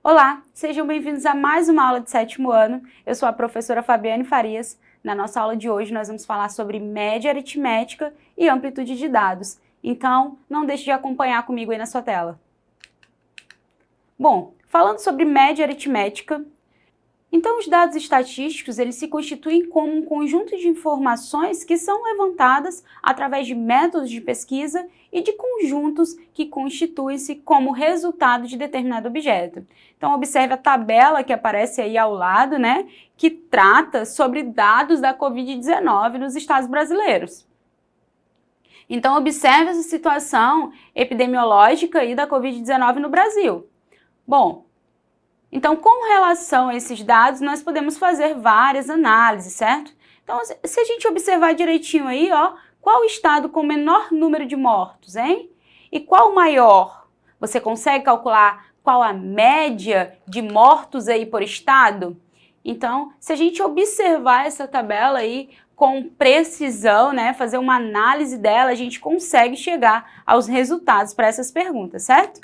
Olá, sejam bem-vindos a mais uma aula de 7º ano. Eu sou a professora Fabiane Farias. Na nossa aula de hoje nós vamos falar sobre média aritmética e amplitude de dados. Então, não deixe de acompanhar comigo aí na sua tela. Bom, falando sobre média aritmética, então os dados estatísticos eles se constituem como um conjunto de informações que são levantadas através de métodos de pesquisa e de conjuntos que constituem-se como resultado de determinado objeto. Então observe a tabela que aparece aí ao lado, né, que trata sobre dados da Covid-19 nos estados brasileiros. Então observe essa situação epidemiológica aí da Covid-19 no Brasil. Bom, então, com relação a esses dados, nós podemos fazer várias análises, certo? Então, se a gente observar direitinho aí, ó, qual o estado com o menor número de mortos, hein? E qual o maior? Você consegue calcular qual a média de mortos aí por estado? Então, se a gente observar essa tabela aí com precisão, né, fazer uma análise dela, a gente consegue chegar aos resultados para essas perguntas, certo?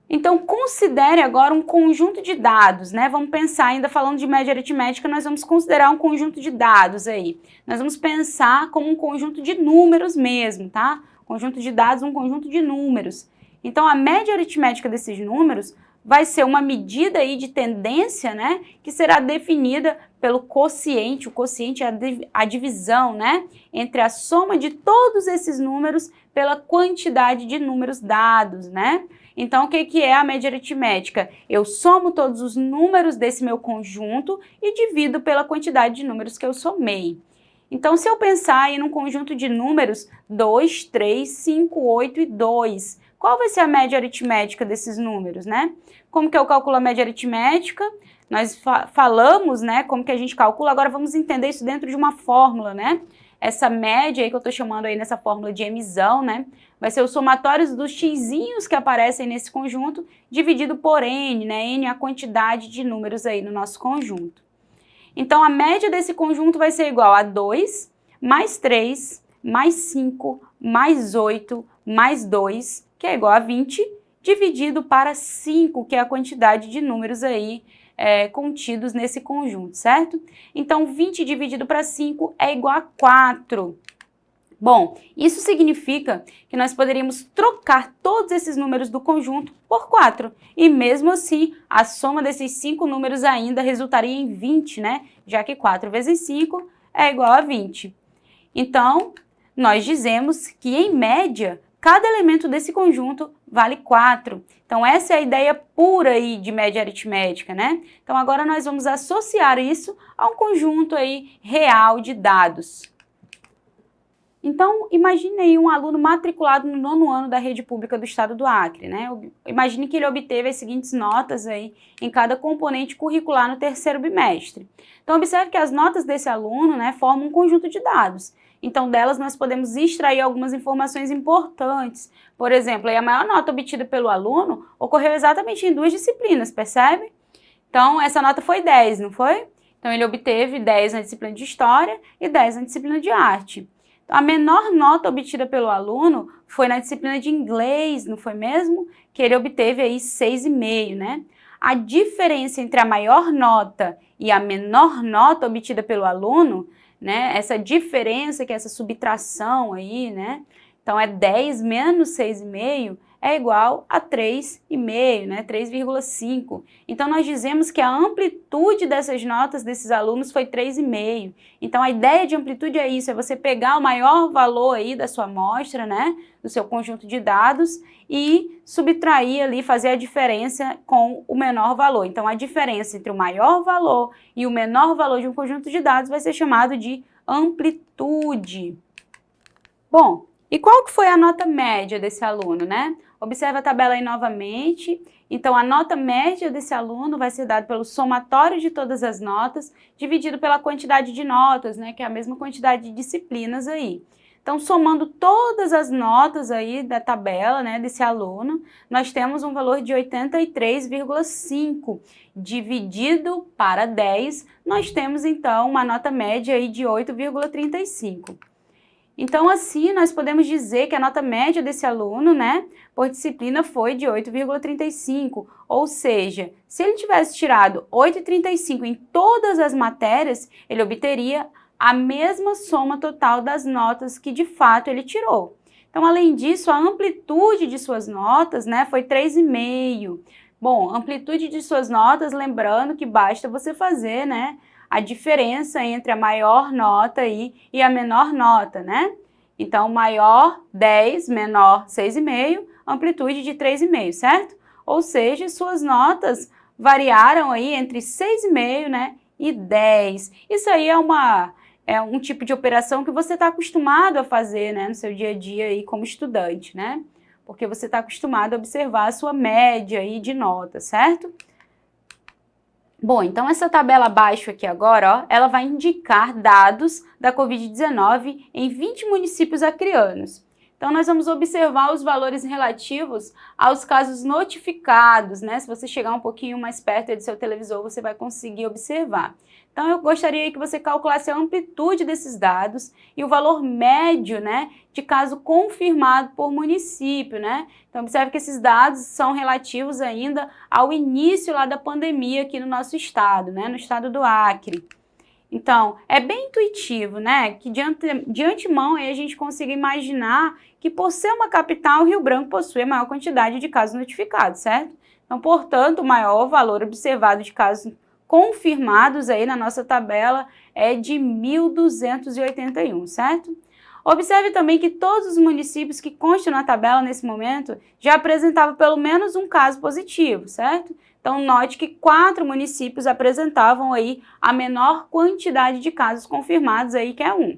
Então, considere agora um conjunto de dados, né? Vamos pensar, ainda falando de média aritmética, nós vamos considerar um conjunto de dados aí. Nós vamos pensar como um conjunto de números mesmo, tá? Conjunto de dados, um conjunto de números. Então, a média aritmética desses números vai ser uma medida aí de tendência, né? Que será definida pelo quociente. O quociente é a divisão, né? Entre a soma de todos esses números pela quantidade de números dados, né? Então, o que é a média aritmética? Eu somo todos os números desse meu conjunto e divido pela quantidade de números que eu somei. Então, se eu pensar aí num conjunto de números 2, 3, 5, 8 e 2, qual vai ser a média aritmética desses números, né? Como que eu calculo a média aritmética? Nós falamos, né, como que a gente calcula, agora vamos entender isso dentro de uma fórmula, né? Essa média aí que eu estou chamando aí nessa fórmula de emisão, né? Vai ser o somatório dos xzinhos que aparecem nesse conjunto dividido por n, né? N é a quantidade de números aí no nosso conjunto. Então, a média desse conjunto vai ser igual a 2, mais 3, mais 5, mais 8, mais 2, que é igual a 20, dividido para 5, que é a quantidade de números aí contidos nesse conjunto, certo? Então, 20 dividido para 5 é igual a 4. Bom, isso significa que nós poderíamos trocar todos esses números do conjunto por 4. E mesmo assim, a soma desses 5 números ainda resultaria em 20, né? Já que 4 vezes 5 é igual a 20. Então, nós dizemos que, em média, cada elemento desse conjunto vale 4. Então, essa é a ideia pura aí de média aritmética, né? Então, agora nós vamos associar isso a um conjunto aí real de dados. Então, imagine aí um aluno matriculado no 9º ano da rede pública do estado do Acre, né? Imagine que ele obteve as seguintes notas aí em cada componente curricular no 3º bimestre. Então, observe que as notas desse aluno, né, formam um conjunto de dados. Então, delas nós podemos extrair algumas informações importantes. Por exemplo, a maior nota obtida pelo aluno ocorreu exatamente em 2 disciplinas, percebe? Então, essa nota foi 10, não foi? Então, ele obteve 10 na disciplina de História e 10 na disciplina de Arte. A menor nota obtida pelo aluno foi na disciplina de Inglês, não foi mesmo? Que ele obteve aí 6,5, né? A diferença entre a maior nota e a menor nota obtida pelo aluno, né? Essa diferença, que é essa subtração aí, né? Então, é 10 menos 6,5 é igual a 3,5, né? 3,5. Então, nós dizemos que a amplitude dessas notas desses alunos foi 3,5. Então, a ideia de amplitude é isso, é você pegar o maior valor aí da sua amostra, né? Do seu conjunto de dados e subtrair ali, fazer a diferença com o menor valor. Então, a diferença entre o maior valor e o menor valor de um conjunto de dados vai ser chamado de amplitude. Bom, e qual que foi a nota média desse aluno, né? Observe a tabela aí novamente. Então, a nota média desse aluno vai ser dada pelo somatório de todas as notas, dividido pela quantidade de notas, né? Que é a mesma quantidade de disciplinas aí. Então, somando todas as notas aí da tabela, né, desse aluno, nós temos um valor de 83,5. Dividido para 10, nós temos, então, uma nota média aí de 8,35. Então, assim, nós podemos dizer que a nota média desse aluno, né, por disciplina foi de 8,35, ou seja, se ele tivesse tirado 8,35 em todas as matérias, ele obteria a mesma soma total das notas que de fato ele tirou. Então, além disso, a amplitude de suas notas, né, foi 3,5. Bom, amplitude de suas notas, lembrando que basta você fazer, né, a diferença entre a maior nota aí e a menor nota, né? Então, maior 10, menor 6,5, amplitude de 3,5, certo? Ou seja, suas notas variaram aí entre 6,5, né, e 10. Isso aí é um tipo de operação que você está acostumado a fazer, né, no seu dia a dia aí como estudante, né? Porque você está acostumado a observar a sua média aí de nota, certo? Bom, então essa tabela abaixo aqui agora, ó, ela vai indicar dados da Covid-19 em 20 municípios acreanos. Então, nós vamos observar os valores relativos aos casos notificados, né? Se você chegar um pouquinho mais perto do seu televisor, você vai conseguir observar. Então, eu gostaria que você calculasse a amplitude desses dados e o valor médio, né, de caso confirmado por município, né? Então, observe que esses dados são relativos ainda ao início lá da pandemia aqui no nosso estado, né, no estado do Acre. Então, é bem intuitivo, né, que de antemão aí a gente consiga imaginar que por ser uma capital, Rio Branco possui a maior quantidade de casos notificados, certo? Então, portanto, o maior valor observado de casos confirmados aí na nossa tabela é de 1.281, certo? Observe também que todos os municípios que constam na tabela nesse momento já apresentavam pelo menos um caso positivo, certo? Então, note que 4 municípios apresentavam aí a menor quantidade de casos confirmados aí, que é 1.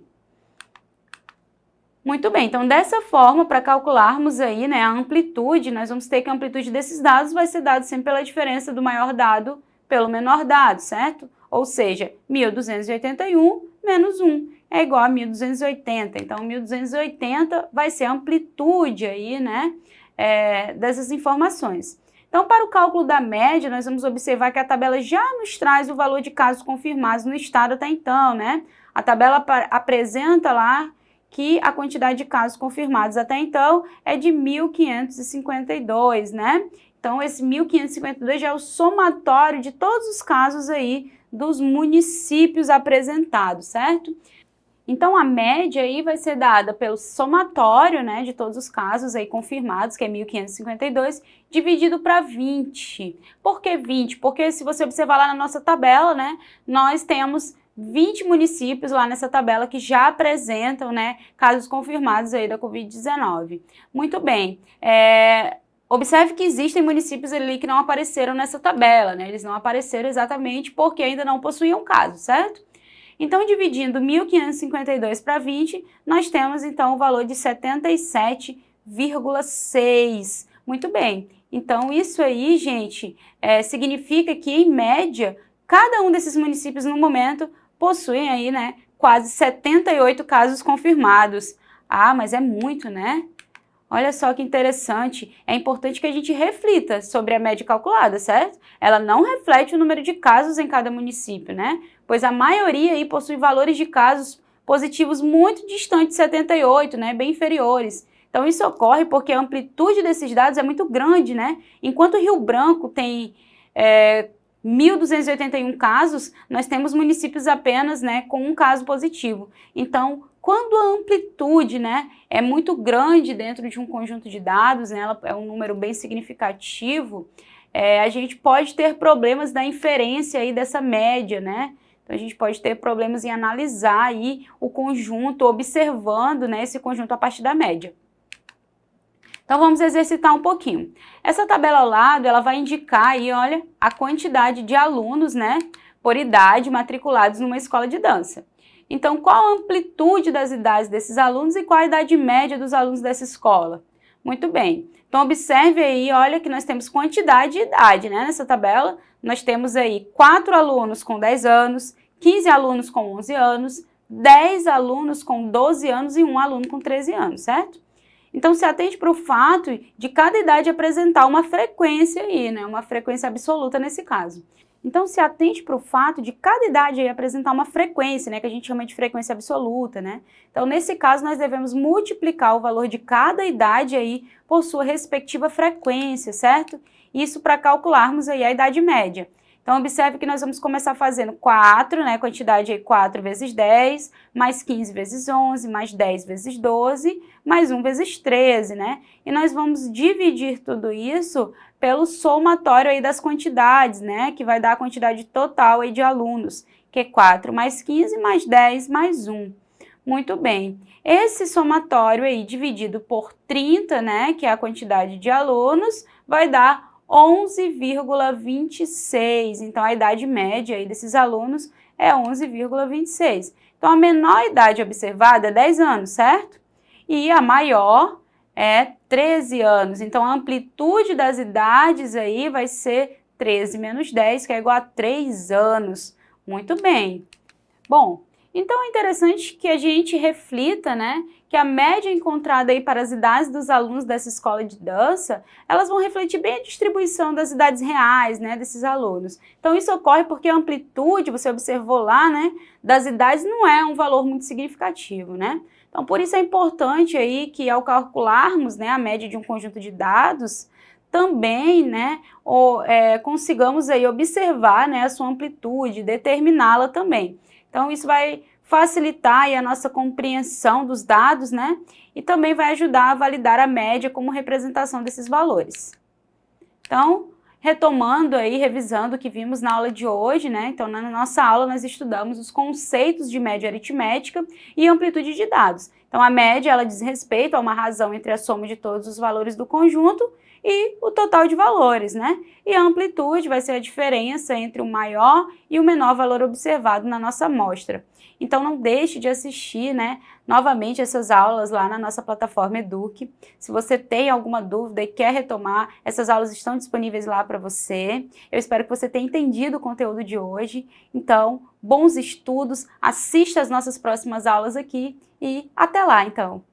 Muito bem, então dessa forma, para calcularmos aí, né, a amplitude, nós vamos ter que a amplitude desses dados vai ser dado sempre pela diferença do maior dado pelo menor dado, certo? Ou seja, 1.281 menos 1 é igual a 1.280. Então, 1.280 vai ser a amplitude aí, né, dessas informações. Então, para o cálculo da média, nós vamos observar que a tabela já nos traz o valor de casos confirmados no estado até então, né? A tabela apresenta lá que a quantidade de casos confirmados até então é de 1.552, né? Então, esse 1.552 já é o somatório de todos os casos aí dos municípios apresentados, certo? Então, a média aí vai ser dada pelo somatório, né, de todos os casos aí confirmados, que é 1.552, dividido para 20. Por que 20? Porque se você observar lá na nossa tabela, né, nós temos 20 municípios lá nessa tabela que já apresentam, né, casos confirmados aí da Covid-19. Muito bem. Observe que existem municípios ali que não apareceram nessa tabela, né? Eles não apareceram exatamente porque ainda não possuíam caso, certo? Então, dividindo 1.552 para 20, nós temos então o valor de 77,6. Muito bem. Então, isso aí, gente, significa que, em média, cada um desses municípios, no momento, possuem aí, né, quase 78 casos confirmados. Ah, mas é muito, né? Olha só que interessante, é importante que a gente reflita sobre a média calculada, certo? Ela não reflete o número de casos em cada município, né? Pois a maioria aí possui valores de casos positivos muito distantes de 78, né? Bem inferiores. Então isso ocorre porque a amplitude desses dados é muito grande, né? Enquanto Rio Branco tem 1.281 casos, nós temos municípios apenas, né, com um caso positivo. Então, quando a amplitude, né, é muito grande dentro de um conjunto de dados, né, ela é um número bem significativo, a gente pode ter problemas da inferência aí dessa média, né? Então, a gente pode ter problemas em analisar aí o conjunto, observando, né, esse conjunto a partir da média. Então, vamos exercitar um pouquinho. Essa tabela ao lado, ela vai indicar aí, olha, a quantidade de alunos, né, por idade matriculados numa escola de dança. Então, qual a amplitude das idades desses alunos e qual a idade média dos alunos dessa escola? Muito bem. Então, observe aí, olha, que nós temos quantidade e idade, né, nessa tabela. Nós temos aí 4 alunos com 10 anos, 15 alunos com 11 anos, 10 alunos com 12 anos e 1 aluno com 13 anos, certo? Então, se atente para o fato de cada idade apresentar uma frequência aí, né? Uma frequência absoluta nesse caso. Então, se atente para o fato de cada idade aí apresentar uma frequência, né, que a gente chama de frequência absoluta, né? Então, nesse caso, nós devemos multiplicar o valor de cada idade aí por sua respectiva frequência, certo? Isso para calcularmos aí a idade média. Então, observe que nós vamos começar fazendo 4, né, quantidade aí 4 vezes 10, mais 15 vezes 11, mais 10 vezes 12, mais 1 vezes 13, né? E nós vamos dividir tudo isso pelo somatório aí das quantidades, né, que vai dar a quantidade total aí de alunos, que é 4 mais 15 mais 10 mais 1. Muito bem. Esse somatório aí dividido por 30, né, que é a quantidade de alunos, vai dar 11,26. Então, a idade média aí desses alunos é 11,26. Então, a menor idade observada é 10 anos, certo? E a maior é 13 anos. Então, a amplitude das idades aí vai ser 13 menos 10, que é igual a 3 anos. Muito bem. Bom, então é interessante que a gente reflita, né, que a média encontrada aí para as idades dos alunos dessa escola de dança, elas vão refletir bem a distribuição das idades reais, né, desses alunos. Então isso ocorre porque a amplitude, você observou lá, né, das idades não é um valor muito significativo, né? Então por isso é importante aí que ao calcularmos, né, a média de um conjunto de dados, também, né, consigamos aí observar, né, a sua amplitude, determiná-la também. Então, isso vai facilitar aí a nossa compreensão dos dados, né? E também vai ajudar a validar a média como representação desses valores. Então, retomando aí, revisando o que vimos na aula de hoje, né? Então, na nossa aula, nós estudamos os conceitos de média aritmética e amplitude de dados. Então, a média, ela diz respeito a uma razão entre a soma de todos os valores do conjunto e o total de valores, né? E a amplitude vai ser a diferença entre o maior e o menor valor observado na nossa amostra. Então não deixe de assistir, né, novamente essas aulas lá na nossa plataforma Eduque. Se você tem alguma dúvida e quer retomar, essas aulas estão disponíveis lá para você. Eu espero que você tenha entendido o conteúdo de hoje. Então, bons estudos, assista as nossas próximas aulas aqui e até lá, então!